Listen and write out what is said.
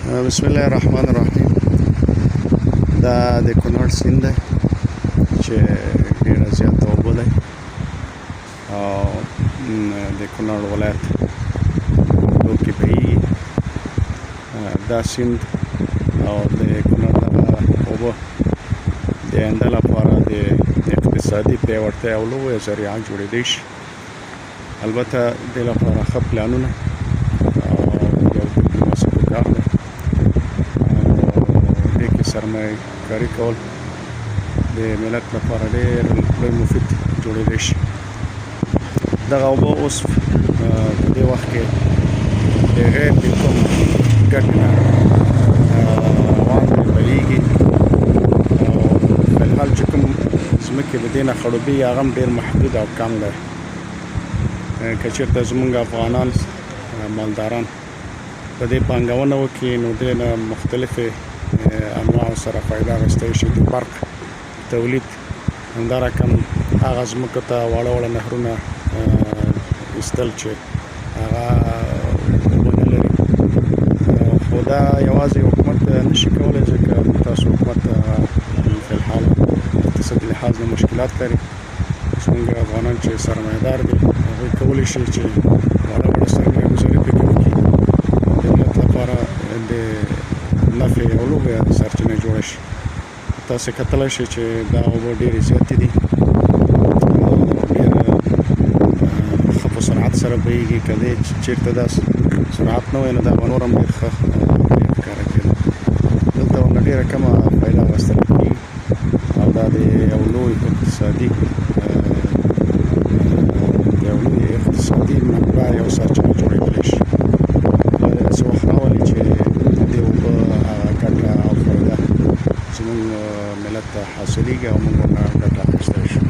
بسم الله الرحمن الرحیم. دا د کونړ سیند دی چې ډېره زیاته اوبه دی او د کونړ ولایت اوږدو کې بهیږي دا سیند او د کونړ دغه اوبه د آینده لپاره د اقتصادي پیاوړتیا او لویه ذریعه جوړېدی شي. البته دې لپاره ښه پلانونه او یو ډیپلوماسي پکار دی. سرمایه کاري کول د ملت لپاره ډېر لوی مفید جوړېدی شي. دغه اوبه اوس په دې وخت کې د غیر د کوم ګټې نه روان دي، بهیږي او فلحال چې کوم ځمکې د دې نه خړوبېږي هغه هم ډېر محدود او کم دی. که چېرته زموږ افغانان مالداران په دې پانګونه وکړي نو دې نه مختلفې انواع سره فایده اخیستی شي. د برق تولید همدا رقم هغه ځمکو ته واړه واړه نهرونه ایستل چې هغه اوبه نه لري، خو دا یوازې حکومت نشي کولی ځکه تاسو حکومت فی الحال اقتصادي لحاظ نه مشکلات لري. زموږ افغانان چې سرمایه دار دي هغوی کولی شي چې واړه واړه سرمایه ګزاري پکې وکړي او د ملت لپاره د نفع یو لویه سرچینه جوړه شي. تاسې کتلی شئ چې دا اوبه ډېرې زیاتې دي او ډېر ښه په سرعت سره بهیږي. که دې چېرته دا سرعت نه وای نو دا به نور هم ډېر ښه ښکاره کېده. دلته ورنه ډېره کمه فایده اخیستل کېږي او دا د یو لوی اقتصادي منبع یو سرچینه جوړېدلی شي. دا داسې وخت راولي چې دې اوبه هغه ګټه او فایده زموږ ملت ته حاصلېږي او موږ ورنه ګټه اخیستی شو.